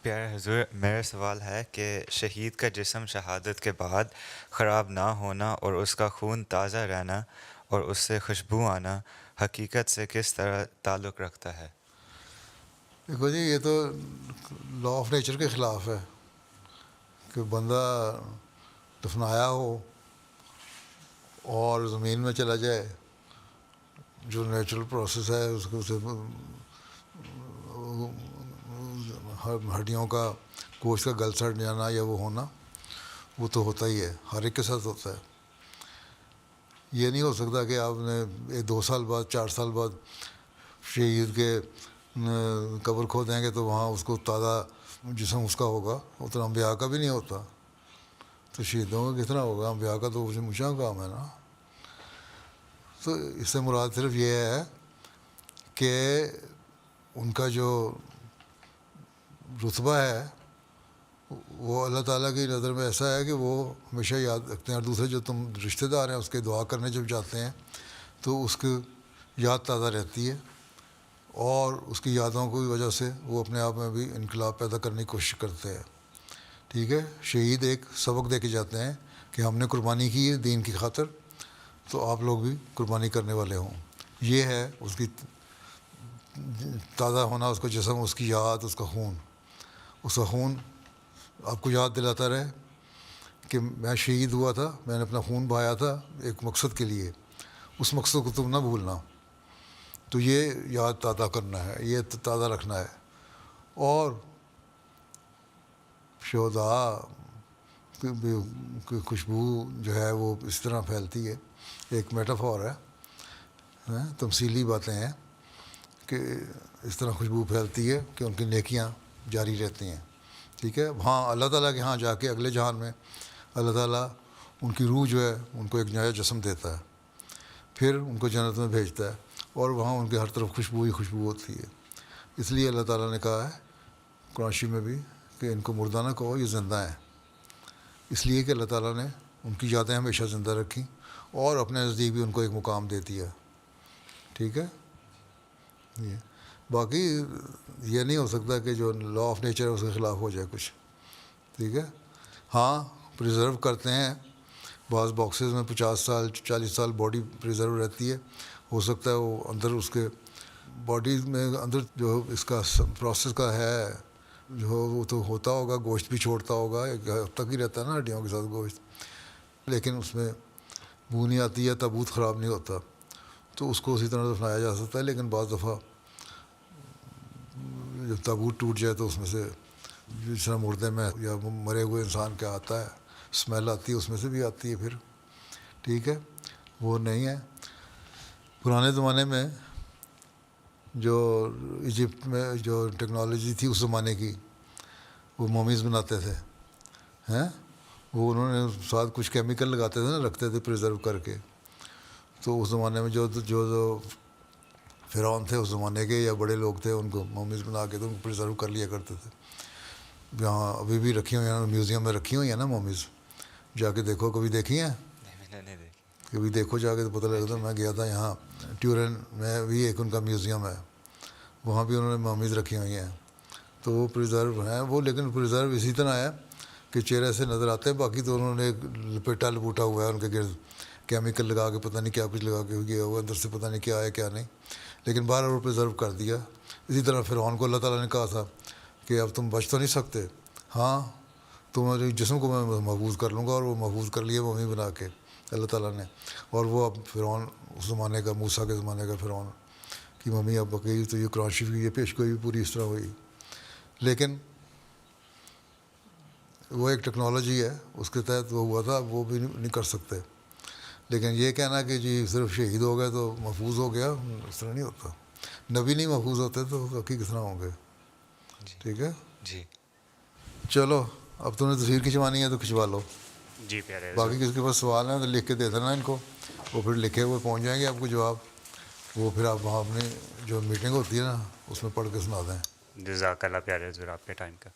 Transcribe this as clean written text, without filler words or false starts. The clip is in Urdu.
پیارے حضور، میرا سوال ہے کہ شہید کا جسم شہادت کے بعد خراب نہ ہونا اور اس کا خون تازہ رہنا اور اس سے خوشبو آنا حقیقت سے کس طرح تعلق رکھتا ہے؟ دیکھو جی، یہ تو لا آف نیچر کے خلاف ہے کہ بندہ دفنایا ہو اور زمین میں چلا جائے، جو نیچرل پروسیس ہے اس کو ہڈیوں کا گوشت کا گل سڑ جانا یا وہ ہونا، وہ تو ہوتا ہی ہے، ہر ایک کے ساتھ ہوتا ہے۔ یہ نہیں ہو سکتا کہ آپ نے 2 سال بعد 4 سال بعد شہید کے قبر کھو دیں گے تو وہاں اس کو تازہ جسم اس کا ہوگا، اتنا انبیاء کا بھی نہیں ہوتا، تو شہیدوں کا کتنا ہوگا؟ انبیاء کا تو اونچا کام ہے نا۔ تو اس سے مراد صرف یہ ہے کہ ان کا جو رتبہ ہے وہ اللہ تعالیٰ کی نظر میں ایسا ہے کہ وہ ہمیشہ یاد رکھتے ہیں، اور دوسرے جو تم رشتہ دار ہیں اس کے دعا کرنے جب جاتے ہیں تو اس کی یاد تازہ رہتی ہے، اور اس کی یادوں کی وجہ سے وہ اپنے آپ میں بھی انقلاب پیدا کرنے کی کوشش کرتے ہیں۔ ٹھیک ہے، شہید ایک سبق دے کے جاتے ہیں کہ ہم نے قربانی کی ہے دین کی خاطر، تو آپ لوگ بھی قربانی کرنے والے ہوں۔ یہ ہے اس کی تازہ ہونا، اس کا جسم، اس کی یاد، اس کا خون۔ اس کا خون آپ کو یاد دلاتا رہے کہ میں شہید ہوا تھا، میں نے اپنا خون بہایا تھا ایک مقصد کے لیے، اس مقصد کو تم نہ بھولنا۔ تو یہ یاد تازہ کرنا ہے، یہ تازہ رکھنا ہے۔ اور شہداء کی خوشبو جو ہے وہ اس طرح پھیلتی ہے، ایک میٹافور ہے، تمثیلی باتیں ہیں کہ اس طرح خوشبو پھیلتی ہے کہ ان کی نیکیاں جاری رہتی ہیں۔ ٹھیک ہے، ہاں اللہ تعالیٰ کے ہاں جا کے اگلے جہان میں اللہ تعالیٰ ان کی روح جو ہے ان کو ایک نیا جسم دیتا ہے، پھر ان کو جنت میں بھیجتا ہے، اور وہاں ان کے ہر طرف خوشبو ہی خوشبو ہوتی ہے۔ اس لیے اللہ تعالیٰ نے کہا ہے قرآن میں بھی کہ ان کو مردہ نہ کہو، یہ زندہ ہیں، اس لیے کہ اللہ تعالیٰ نے ان کی یادیں ہمیشہ زندہ رکھیں اور اپنے نزدیک بھی ان کو ایک مقام دے دیا۔ ٹھیک ہے، یہ باقی یہ نہیں ہو سکتا کہ جو لا آف نیچر ہے اس کے خلاف ہو جائے کچھ۔ ٹھیک ہے، ہاں پریزرو کرتے ہیں، بعض باکسز میں 50 سال 40 سال باڈی پریزرو رہتی ہے، ہو سکتا ہے وہ اندر اس کے باڈی میں اندر جو اس کا پروسیس کا ہے جو وہ تو ہوتا ہوگا، گوشت بھی چھوڑتا ہوگا، ایک حد تک ہی رہتا ہے نا ہڈیوں کے ساتھ گوشت، لیکن اس میں بو نہیں آتی ہے، تابوت خراب نہیں ہوتا، تو اس کو اسی طرح دفنایا جا سکتا ہے۔ لیکن بعض دفعہ جب تابوت ٹوٹ جائے تو اس میں سے جس طرح مردے میں یا مرے ہوئے انسان کا آتا ہے اسمیل آتی ہے، اس میں سے بھی آتی ہے پھر۔ ٹھیک ہے، وہ نہیں ہے۔ پرانے زمانے میں جو ایجپٹ میں جو ٹیکنالوجی تھی اس زمانے کی، وہ مومیز بناتے تھے، وہ انہوں نے ساتھ کچھ کیمیکل لگاتے تھے نا، رکھتے تھے پریزرو کر کے۔ تو اس زمانے میں جو فرعون تھے اس زمانے کے یا بڑے لوگ تھے، ان کو مومیز بنا کے تو ان کو پریزرو کر لیا کرتے تھے۔ یہاں ابھی بھی رکھی ہوئی ہیں، میوزیم میں رکھی ہوئی ہیں نا مومیز، جا کے دیکھو، کبھی دیکھی ہیں؟ میں نے دیکھی۔ کبھی دیکھو جا کے تو پتہ لگتا ہے۔ میں گیا تھا یہاں ٹیورن میں بھی، ایک ان کا میوزیم ہے، وہاں بھی انہوں نے مومیز رکھی ہوئی ہیں، تو وہ پریزرو ہیں وہ، لیکن پریزرو اسی طرح ہے کہ چہرے سے نظر آتے ہیں، باقی تو انہوں نے ایک لپیٹا لپوٹا ہوا ہے ان کے گرد، کیمیکل لگا کے، پتہ نہیں کیا کچھ لگا کے گیا ہوا اندر سے، پتہ نہیں کیا ہے کیا نہیں، لیکن باہر وہ پریزرو کر دیا۔ اسی طرح فرعون کو اللہ تعالیٰ نے کہا تھا کہ اب تم بچ تو نہیں سکتے، ہاں تمہارے جسم کو میں محفوظ کر لوں گا، اور وہ محفوظ کر لیا مومی بنا کے اللہ تعالیٰ نے۔ اور وہ اب فرعون اس زمانے کا، موسیٰ کے زمانے کا فرعون کی ممی اب بقی، تو یہ قرآن شریف کی یہ پیشگوئی بھی پوری اس طرح ہوئی۔ لیکن وہ ایک ٹیکنالوجی ہے، اس کے تحت وہ ہوا تھا، وہ بھی نہیں کر سکتے۔ لیکن یہ کہنا کہ جی صرف شہید ہو گئے تو محفوظ ہو گیا، اس طرح نہیں ہوتا۔ نبی نہیں محفوظ ہوتے تو باقی کس طرح ہوں گے؟ جی ٹھیک ہے، جی چلو اب تم نے تصویر کھنچوانی ہے تو کھنچوا لو۔ جی پیارے حضور، باقی کس کے پاس سوال ہیں تو لکھ کے دے دینا ان کو، وہ پھر لکھے ہوئے پہنچ جائیں گے آپ کو جواب، وہ پھر آپ وہاں اپنی جو میٹنگ ہوتی ہے نا اس میں پڑھ کے سنا دیں۔ جزاک اللہ پیارے حضور آپ کے ٹائم کا۔